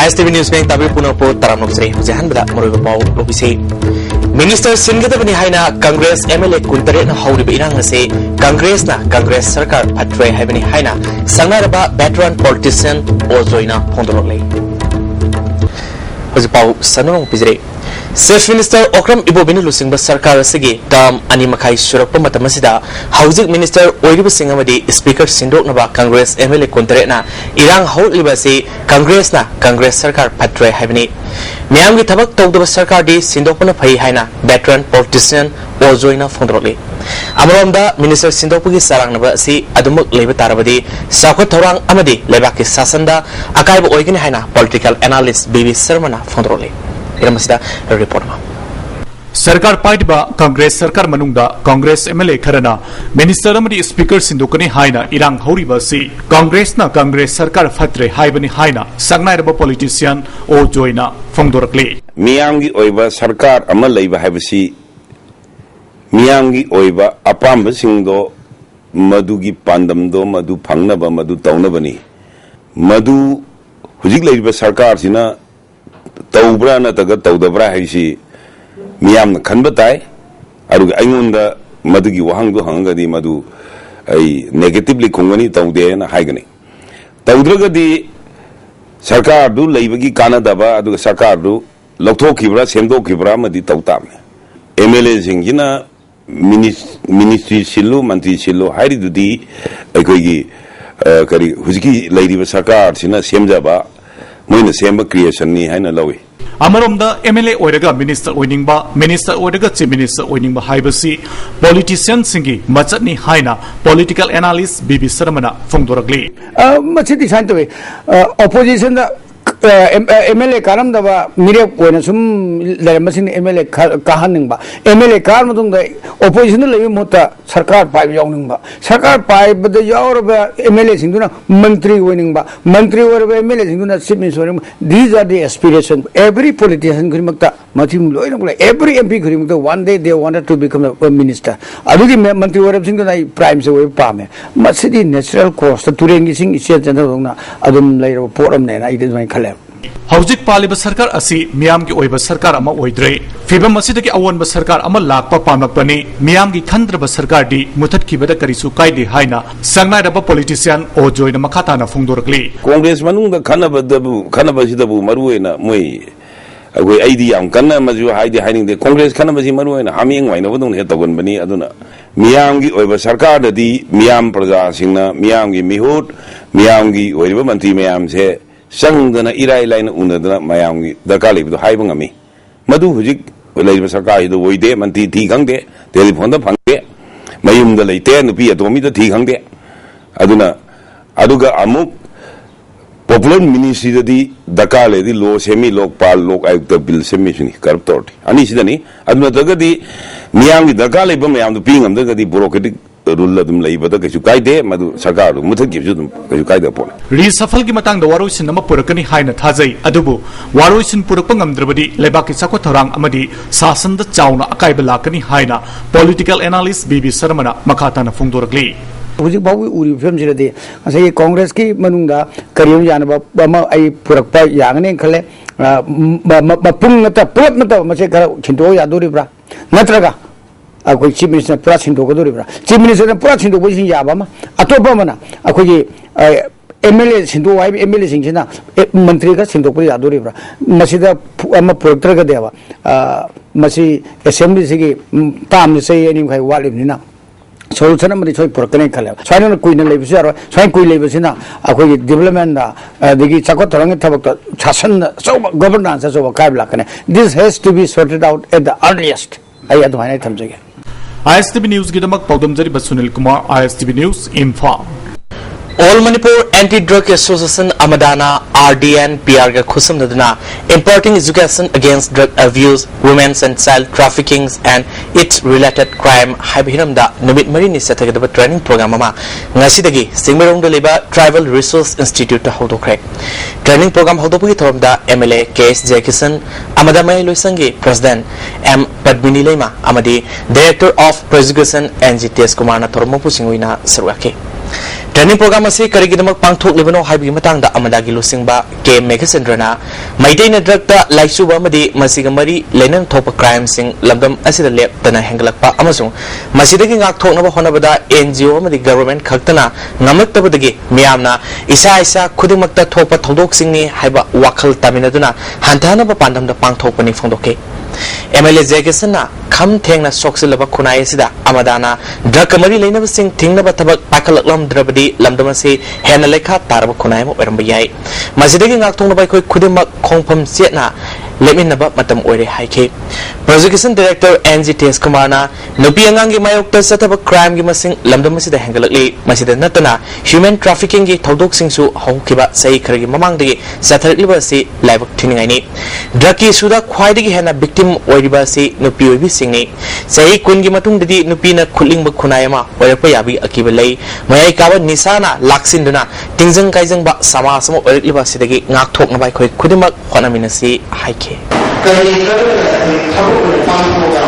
ISTV News में तभी पुनः पो तरम नोकरी जहान बदा मरोई पाव लोबिसे मिनिस्टर सिंगदबनी हाइना कांग्रेस MLA कुंतरे न हौरी बिरांग से कांग्रेस सरकार फत्रे हाइबनी हाइना संगारबा वेटरन पॉलिटिशियन ओजोइना फोंदरोले पाव सनोंग पिजरे चीफ मिनिस्टर ओक्रम इबोबिनी लुसिंग सरकार से टर्म अनि मखाई सुरप हौजिक मिनिस्टर स्पीकर सिंदोकनबा कांग्रेस MLA कुंतरेना इरांग हौलिबसे कांग्रेस सरकार फत्रे हाइबनी मियामगी थबक तौदब सरकार दी सिंदोकपन फई हाइना वेटरन पॉलिटिशियन ओजोइना फोंदरोले अमरोमदा मिनिस्टर सिंदोकपगी सारांगनबा असि अदुमक लेबा तारबदी साखो थौरांग अमदी लेबाकी शासनदा अकायब ओइगनि हाइना पॉलिटिकल एनालिस्ट बीबी शर्माना फोंदरोले रिपोर्ट सरकार पाइबा कांग्रेस सरकार मनुंगदा कांग्रेस MLA खरना मिनिस्टर अमदी स्पीकर सिंदोकने हाइना इरांग हौरिबसी कांग्रेस सरकार फत्रे हाइबनी हाइना संगनाइरबा पॉलिटिशियन ओ जोइना फोंदोरकले मियांगी ओइबा सरकार अमा लैबा हाइबसी मियांगी ओइबा अपाम सिंगदो मधुगी पांडमदो मधु फंगनबा मधु तौनबनी मधु हुजिक लैबा सरकार सिना तौब्रा नतगा तौदब्रा हाइसी मियाम खनब ताई अरुग अइंगोंदा मधुगी वहांगदो हंगदी मधु आई नेगेटिवली खुंगनी तौदे न हाइगनी तौद्रगदी सरकार दु लैबगी कानदबा अदुग सरकार दु लौथोखिब्रा सेमदोखिब्रा मदि तौतामे MLA सिंगिना मिनिस्ट्री सिल्लो मंत्री सिल्लो हाइरिदुदी अखोगी करी हुजिकी लैरिबा सरकार सिना सेमजाबा मोइन सेम क्रिएशन नि हाइना लवे अमरोमदा MLA ओइरगा मिनिस्टर ओइरगा चीफ मिनिस्टर ओइनिंगबा हाइबसी पॉलिटिशियन सिंगी मचतनी हाइना पॉलिटिकल एनालिस्ट बीबी शर्माना फोंदोरगली मचति साइंतवे ऑपोजिशन दा MLA कारमदबा मिरे कोइना सुम लेरमसिन MLA काहनिंगबा MLA कार मदुंग ऑपोजिशन लेबि मोता सरकार पाइब यावनिंगबा सरकार पाइब द यावरबा MLA सिंगुना मंत्री वरबा MLA सिंगुना chief minister these are the aspiration every politician गुरिमक्ता मथिम लोइनगला एवरी MP गुरिमक्ता one day they wanted to become a minister अदुगी मंत्री वरब सिंगुना प्राइम से वे पामे मसिदी नेचुरल कोर्स तुरेंगी सिंग इसे जनदोंगना अदुम लेरो पोरमनेना इदिस माइ खले हौजिक पालिबा सरकार असि मियाम की ओइबा सरकार अमा ओइद्रे फिबम असिदगी अवनबा सरकार अमा लाकपा पामकपनी मियाम की खंद्रबा सरकार दी मुथतखिबदा करिसु काइदे हाइना संगनाइरबा पॉलिटिशियन ओ जोइना मखाताना फोंदोरकली कांग्रेस मनुंगदा खनबसिदबु मरुएना मोइ अगोय आइदी याम कन्ना मजु हाइदे हाइनिंगदे कांग्रेस खनबसि मरुएना हामिंग वाइनबदों हे तगनबनी अदुना मियाम की ओइबा सरकार ददी मियाम प्रजा सिंगना मियाम की मिहुत मियाम की ओइबा मंत्री मियाम से संगदना इराई लाइन उनदना मयांगी दरकार लेबदो हाइबंगमी मधु हुजिक लेबा सरकार हिदो वइदे मंत्री थी खंगदे टेलीफोन दा फंगदे मयुमदा लेते नुपी अतोमी दा थी खंगदे अदुना अदुगा अमुक पॉपुलर मिनिस्ट्री ददी दरकार लेदी लो सेमी लोकपाल लोक आयुक्त बिल सेमिशनी करप्टोरटी अनि सिदनी अदुना दगदी मियांगी दरकार लेबा मयांदो पिंगमदगदी ब्यूरोक्रेटिक रूल अदुम लैबदा कैसु कायदे मधु सरकार मुथगिबजु दुम कैसु कायदा पोन रिसफल की मतंग वारोइसिन नम पुरकनी हाइना थाजै अदुबु वारोइसिन पुरकप ngamdrabadi लेबाकी साको थरांग अमदी शासन the Chowna अकाइब लाकनी हाइना political analyst B B शर्माना मखाताना फोंदोरगली हुजिक बाबु उरि फिल्म जिरदे असै कांग्रेस की मनुंगा करियम जानबा बमा आई पुरकपा यागने खले मपुंग नता पुरप नता मसे खरा छिंतो यादोरिब्रा नत्रगा अखोई चीफ मिनिस्टर पूरा सिंधोगदोरिब्रा चीफ मिनिस्टर पूरा सिंधोबसिन याबामा अतोपमना अखोई MLA सिंधो वाइब MLA सिंगसिना मंत्री का सिंधोपरि यादोरिब्रा मसिदा अमा पुरक्तरगा देबा मसि असेंबली सिगी ताम से एनी खाइ वालिबनिना सोल्यूशन अमदि सोइ पुरक्तने खले सोइन कुइना लेबिसु यारो सोइन कुइ लेबिसिना अखोई डेवलपमेंट दगी चाको थरंग थबक शासन सो गवर्नेंस सो काइब लाकने this has to be sorted out at the earliest आई अदवाने थमजगे ISTV News गिदमक पौदमजरी Sunil Kumar ISTV News Imphal All Manipur Anti-Drug Association Amadana RDN PR ga khusam dadna importing education against drug abuse, women's and child trafficking and its related crime habiram da numit mari ni satagada training program ama ngasidagi Singmerong da leba Tribal Resource Institute ta hodokre training program hodopugi thomda MLA KS Jackson Amadamai Loisangi President M Padmini Lema amadi Director of Prosecution NGTS Kumar na Thormopu Singwina Sarwake training program से करीगिदमक पांगथोकलिबनो हाइबगी मतंगदा अमदागी लुसिंगबा के मेघसेंद्रना Matten ड्रगता लाइसुबा मदी मसिग मरी Lennon थोप crime सिंग लमदम असिदा लेपतना हेंगलकपा अमसुंग मसिदगी ngakthoknaba honabada NGO मदी government खक्तना ngamlaktabadagi मियामना इसा इसा खुदिमक्ता थोप थौदोक सिंगनी हाइबा वाखल तामिनदुना हंथानबा पांडमदा पांगथोकपनि फोंदोके MLA Jaggesana खम थेंगना सोक्सिलबा खुनाय सिदा अमदाना ड्रग मरी लेनब सिंग थिंगनबा थबक पाकलकलम द्रबदी लमदमसे हेना लेखा तारब खुनाय म ओरम याय मसिदगी ngakthoknaba खoi खुदिमक खोंफम सेना लेमिनबा मतम ओरे हाइके प्रोसिक्यूशन डायरेक्टर NG टेस कुमारना नुपी अंगांगी मायोक्ता सतब क्राइम गी मसिंग लमदमसिदा हेंगलकली मसिदा नतना ह्यूमन ट्रैफिकिंग गी थौदोक सिंगसु हौकिबा सही खरगी ममांगदगी सथरलिबा से लाइबक थिनिंगाइनी ड्रग की सुदा ख्वाइदगी हेना विक्टिम ओरिबा से नुपी ओइबि सिंगनी सही कुनगी मतुंगददी नुपीना खुलिंग खुनायमा ओरप याबी अकिब लई मयाई काबा निसाना लाक्सिनदुना टिंजंग काइजंग बा समासम ओरलिबा सिदगी ngakthoknaba khoi खुदिमक होनामिनसी हाइके कहीं कभी थोड़ा पान होगा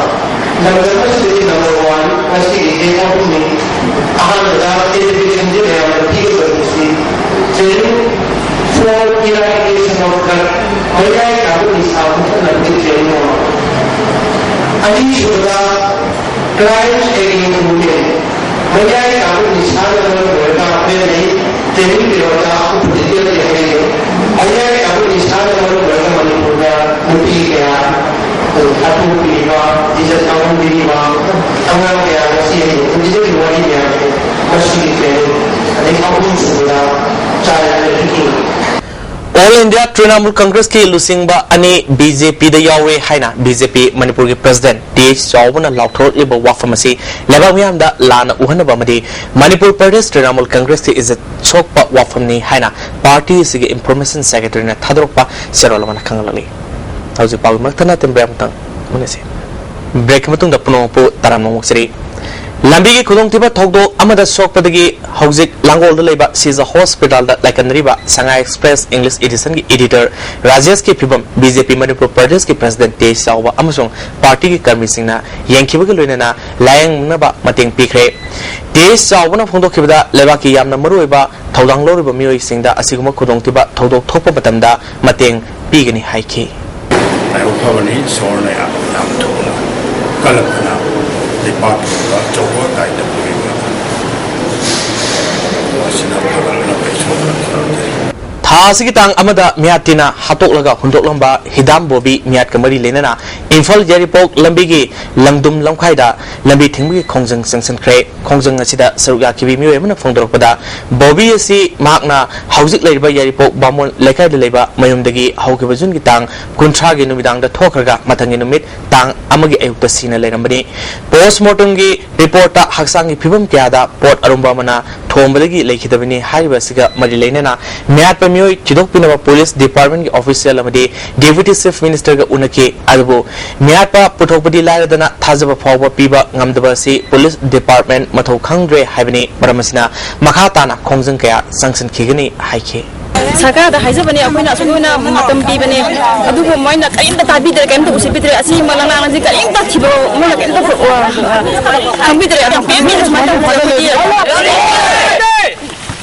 नंबर से नंबर 1 ऐसे ही एक में आहार एजुकेशन जो है वो ठीक है उसकी training for eradication of drug मया का वो निशान को लगती ट्रेनिंग हो अभी शुरुआ क्राइम्स एगेंस्ट वुमेन मया का वो निशान लगता है नहीं ट्रेनिंग के होता आपको डिटेल दिखाएंगे मया का वो निशान लगता नुपी क्या अतु पीवा जिसे ताऊं पीवा अंगार क्या वैसी है जिसे दिवाली क्या है वैसी है अनेक अपुन सुविधा चाहे लेकिन All India Trinamool Congress की लुसिंगबा अने BJP दा यावे हाइना BJP मणिपुर के प्रेसिडेंट TH चौबना लाउथोलिबा वाफमसी लेबामियामदा लाना उहनबा मदी मणिपुर प्रदेश Trinamool Congress की इज्जत छोकपा वाफमनी हाइना पार्टी सिगे इंफॉर्मेशन सेक्रेटरी ने थादरोपा सेरोलमना खंगलली हौजी पागमक्तना तेंब्रेमतंग मुनेसे ब्रेक मतुंग पुनोपु तारामोक्सरी लंबी की खुदोंगतिबा थौदो अमदा सोकपदगी हौजिक लांगोल लेबा सीजा हॉस्पिटल दा लाइकनरीबा संगाई एक्सप्रेस इंग्लिश एडिशन की एडिटर राजेश के फिबम बीजेपी मणिपुर प्रदेश के प्रेसिडेंट तेज साउबा अमसों पार्टी के कर्मी सिंगना यंखिबगे लोइनना लायंगनबा मतेंग पिखरे तेज साउबना फोंदोखिबदा लेबा की यामना मरुइबा थौदांग लोरिबा मियोइ सिंगदा असिगुम खुदोंगतिबा थौदो थोपा मतमदा मतेंग पिगनि हाइखि आयोफावनी सोरना याम थोला कलपना डिपार्टमेंट चौबो दायित्व पुरीबा वासिना भगलना पेशोला थासिगी तांग अमदा मियातिना हातोकलगा हुंदोकलंबा हिदाम बोबी मियात कमरी लेनना इंफाल जेरिपोक लंबीगी लंगदुम लंखाइदा लंबी थिंगबी खोंजंग संसनख्रे खोंजंग असिदा सरुगा किबी मियो एमना फोंदोरपदा बोबी असि माकना हाउजिक लेबा जेरिपोक बामोन लेखाइदा लेबा मयुमदगी हौगिबा जुनगी तांग कुंथ्रागी नुमिदांगदा थोखरगा मथंगी नुमित तांग अमगी अयुक्ता सीना लेरमबनी पोस्टमार्टमगी रिपोर्टा हक्सांगी फिबम क्यादा पोट अरुंबा मना थोंबदगी लेखिदबनी हारिबसिगा मरि लेनना मियात मियोई चिदोकपिनबा पुलिस डिपार्टमेंट की ऑफिशियल अमदी डेप्यूटी चीफ मिनिस्टर का उनके अदबो मियात पुथोकपदी लायदना थाजबा फावबा पीबा ngamdabasi पुलिस डिपार्टमेंट मथौ खंग्रे हाइबनी मरमसिना मखाताना खोंजंग कया संक्सन खिगनी हाइखे सरकार दा हाइजबनी अखोइना असुगुना मतम पीबने अदुबो मोइना करिंदा ताबिदरे केमतो उसिबिदरे असि मलंगना जी करिंदा थिबो मोना केमतो खंबिदरे अदम पीबी असमाता भगवती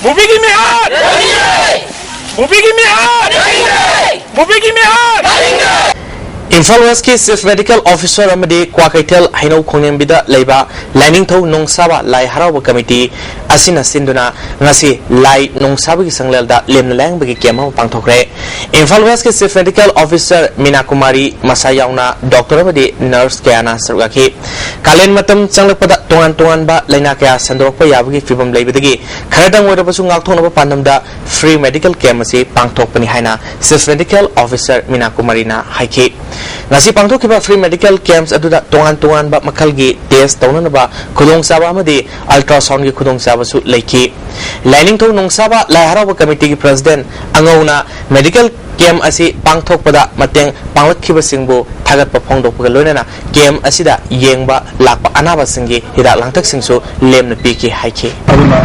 मुबीगी मिहार मुबीगी मिहार मुबीगी मिहार इम्फाल वेस्ट की चीफ मेडिकल ऑफिसर अमदी क्वाकैथेल हाइनौ खोंनेमबिदा लेबा लाइनिंगथौ नोंसाबा लाइ हराव कमिटी असिना सिंदुना ngasi लाइ नोंसाबगी संगलेलदा लेमना लांगबगी केमौ पांथोखरे इम्फाल वेस्ट की chief medical officer Meena Kumari मसायाउना डॉक्टर अमदी नर्स कयाना सरगाखी कालेन मतम चंगलपदा तोंगान तोंगान बा लाइना कया संदोरपा याबगी फिबम लेबदगी खरदंग ओरबसु ngakthonaba pandamda free medical camp असी पांथोकपनि हाइना चीफ मेडिकल ऑफिसर मीना कुमारीना हाइखी ngasi pangthokhiba free medical camps aduda tongan tongan ba makhalgi test tawnanaba khudong saba amadi ultrasound gi khudong saba su leiki lining tho nongsaba laiharawa committee gi president angauna medical camp asi pangthokpada mateng panglakhiba singbu thagatpa phongdokpa loinana camp asida yengba lakpa anaba singi hidak langtak singsu lemna piki haiki aduna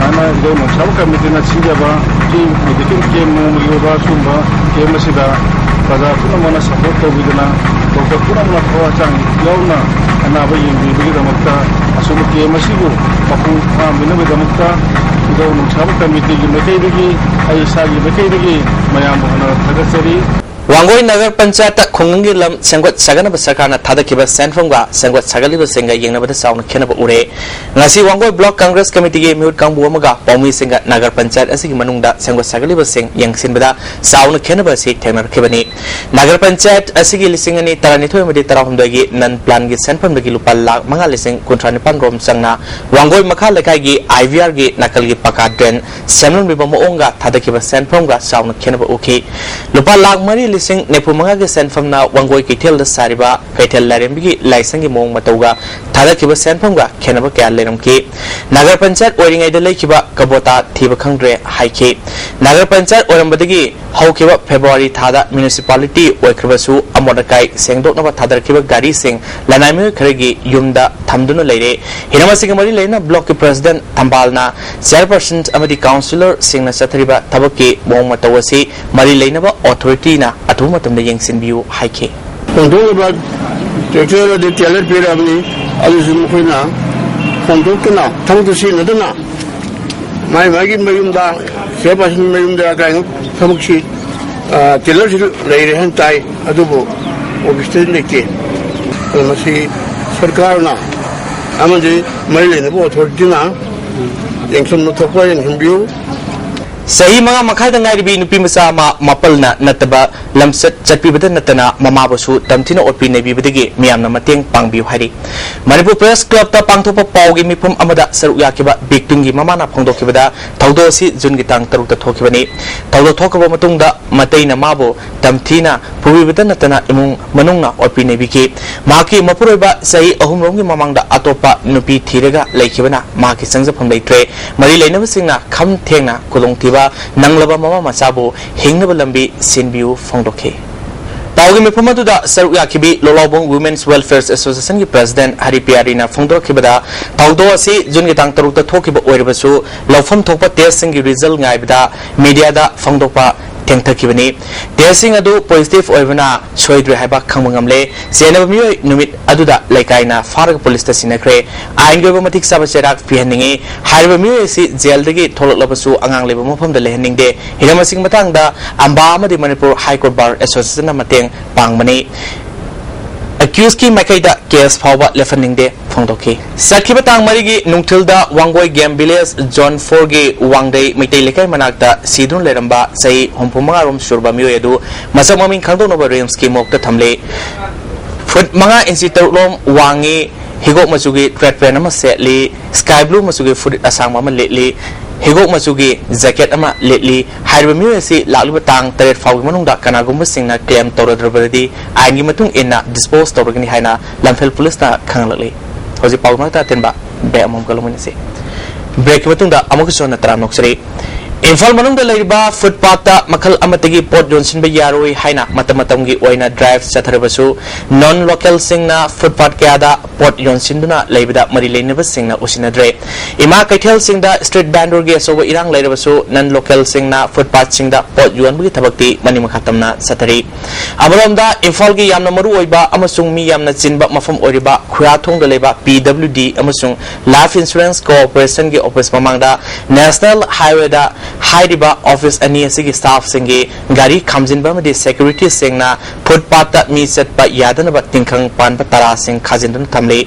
ana do no sab committee na sinjaba ki medical camp no yoba sumba camp asida Pada puna mana support to bidana, dokter puna mana kawa cang, yauna, ana apa yang dibagi dalam kita, asal kita masih मपुंग फाहामनबगदमक्ता इदौ नुंसाब committee की मेथेदगी आई सागी मेथेदगी मयाम होना थगसरी वांगोई नगर panchayat खुंगंगी lump सेंगोट सगनब सरकारना थादकिबा सेंफंगा सेंगोट सगलिबा सेंगा येंगनबदा साउन खेनब उरे ngasi वांगोई ब्लॉक कांग्रेस कमिटी गे म्यूट कांगबु अमगा पौमी सिंगा नगर पंचायत असigi manungda सेंगोट सगलिबा सेंग येंगसिनबदा साउन खेनबा सि थेनरखिबनी नगर पंचायत असigi लिसिंगनी तारानिथोय मदि ताराहुमदगी नन प्लान गे सेंफमदगी लुपा लाख मंगा लिसिंग कुंट्रानिपान रोम संगना वांगोई मखा लेखाई गे आईवीआर गे नकल गे पका ड्रेन सेमलन बिबा मोंगा थादकिबा सेंफमगा साउन खेनबा उखि लुपा लाख मरी लिसिंग नेपुमंगा के सेंफमना वांगोई कैथेल द सारिबा कैथेल लारेमबी लाइसंग गे मोंग मतौगा थादकिबा सेंफमगा खेनबा क्या लेरमके नगर पंचायत ओरिंगै द लेखिबा कबोता थिबा खंग्रे हाइके नगर पंचायत ओरमबदगी हौकिबा फेब्रुवारी थादा म्युनिसिपालिटी ओइख्रबसु अमोदकाई सेंगदोकनबा थादरकिबा गाड़ी सिंग लनाइमे खरगी युमदा थमदुना लेरे हिनमसिंग मरि लेना ब्लॉक के प्रेसिडेंट थंबालना चेयरपर्सन अमदी काउंसिलर सिंगना सथरिबा थबके मोंग मतवसी मरि लेनबा अथॉरिटी ना अथुम मतमदे येंगसिनबियु हाइके फोंदोबा टेक्टर दे टेलर पेराबनी अलिसु मुखैना फोंदोकना थंगदुसि नदना मागी मयुमदा चेयरपर्सन मयुमदा काइनो थमक्सी टेलर लेरे हन ताई अदुबो ऑफिस लेके मसी सरकारना अमदि मरि लेनबो अथॉरिटी ना येंगसन थोपा येंगबियु सही मंगा मखाई दंगाई नुपी मचा मपलना नतबा लमसत चटपीबद नतना ममाबसु तमथिना ओपी नेबीबदगी मियामना मतेंग पांगबियु हारि मणिपुर प्रेस क्लब ता पांगथोप पावगी मिफम अमदा सरुक याकिबा बिक्टिंगी ममाना फोंदोकिबदा थौदो असि जुनगी तांग तरुक थोकिबनी थौदो थोकबा मतुंगदा मतैना माबो तमथिना पुबिबद नतना इमुंग मनुंगना ओपी नेबीकी माकी मपुरोइबा सही अहुमरोंगी ममांगदा अतोपा नुपी थीरगा लेखिबना माकी संजफम लेत्रे मरि लेनबसिंगना खम थेंगना कुलोंगतिबा नंगलबा ममा मचाबो हिंगनब लंबी सिनबियु फोंदोखे ताउगी मिफमदुदा सरुक याखिबी लोलाबोंग वुमेन्स वेलफेयर एसोसिएशन की प्रेसिडेंट हरि पियारीना फोंदोखिबदा ताउदो असि जुनगी तांग तरुक थोकिबा ओइरबसु लौफम थोकपा टेस्ट सिंगी रिजल्ट गाइबदा मीडियादा फोंदोपा तेंथकिबनी टेस्टिंग अदु पॉजिटिव ओइबना सोइद्रे हाइबा खंगमंगमले जेनब मियोय नुमित अदुदा लेकाइना फारग पुलिस ता सिनख्रे आइन गोबो मथिक साबा चेराक पिहनिंगे हाइबा मियोय सि जेल दगी थोलकलबसु अंगांग लेबो मफम द लेहनिंगदे हिरमसिंग मतंगदा अंबा अमदि Manipur high court bar association मतेंग पांगमनी accused की मैकैदा केस फावबा लेफनिंगदे फोंदोखी सखिबा तांग मरिगी नुंगथिलदा वांगोई गेम विलेज जोन 4 गे वांगदै मैतै लेखाय मनाकता सिदुन लेरंबा सही होमपुमंगा रोम सुरबा मियोयदु मसक ममिंग खांदोनोबा रेम्स की मोक्ता थमले फुट मंगा इंची तरुलोम वांगी हिगोक मचुगी ट्रेड पेन अमा सेटली स्काई ब्लू मचुगी फुट असांग अमा लेटली हिगोक मचुगी जैकेट अमा लेटली हाइरबा मियोयसि लाक्लिबा तांग तरेट फावगी मनुंगदा कनागुम्बा सिंगना क्लेम तौरद्रबदि आइनगी मतुंग इन्ना डिस्पोज तौरगनि हाइना लमफेल पुलिसना खंगलकले होजि पाउमाता तेनबा बे अमम कलमनिसे ब्रेक मतुंगदा अमुकसो नत्रा नोक्सरी इम्फाल मनुंगदा लेरिबा फुटपाथ मखल अमतगी पोट योनसिनबा यारोय हाइना मतमतमगी ओइना ड्राइव चथरबसु नॉन लोकल सिंगना फुटपाथ क्यादा पोट योनसिनदुना लेबिदा मरि लेनबा सिंगना उसिनद्रे इमा कैथेल सिंगदा स्ट्रीट बैंडर गे सोबो इरांग लेरबसु नॉन लोकल सिंगना फुटपाथ सिंगदा पोट योनबगी थबक्ति मनि मखातमना सतरी अबरोमदा इम्फाल गी यामना मरु ओइबा अमसुंग मी यामना चिनबा मफम ओरिबा खुराथोंग लेबा PWD अमसुंग लाइफ इंश्योरेंस कोऑपरेशन गे ऑफिस ममांगदा नेशनल हाईवेदा हाइरिबा ऑफिस अनि असगी स्टाफ सिंगे गाड़ी खामजिनबा मदि सिक्योरिटी सिंगना फुटपाथ मी चटपा यादनबा तिंखंग पानबा तरा सिंग खाजिनदन थमले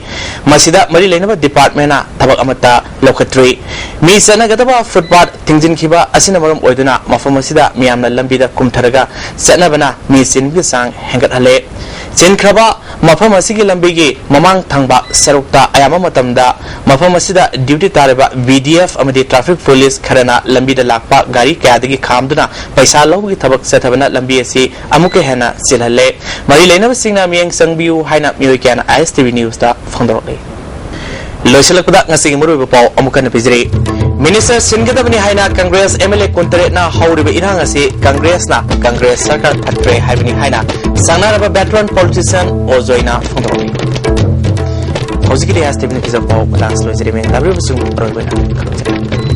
मसिदा मरि लेनबा डिपार्टमेंटना थबक अमता लोखत्रि मी चनगदबा फुटपाथ तिंजिनखिबा असिना मरम ओइदुना मफम मसिदा मियामना लंबीदा कुमथरगा चनबना मी चिनबि सांग हेंगतहले चिनख्रबा मफम असिगी लंबीगी ममांग थंगबा सरुक्ता अयामा मतमदा मफम असिदा ड्यूटी तारेबा BDF अमदि ट्रैफिक पुलिस खरना लंबीदा लाकपा गाड़ी क्यादगी खामदुना पैसा लौबगी थबक चथबना लंबी असि अमुके हेना चिलहले मरि लेनब सिंगना मियंग संगबियु हाइना मियोय क्याना ISTV न्यूज दा फोंदोरले लोइसलकदा ngasi मुरुबा पाव अमुकन पिजरे मिनिस्टर सिंगदबनी हाइना कांग्रेस MLA कुंतरेना हौरिबा इरांग असि कांग्रेस सरकार फत्रे हाइबनी हाइना सांगनारबा वेटरन पॉलिटिशियन ओजोइना फोंदोरले हौजिकी ISTV नि पिजा पाव लांस लोइजरे में लाब्रिबसुं रोइबना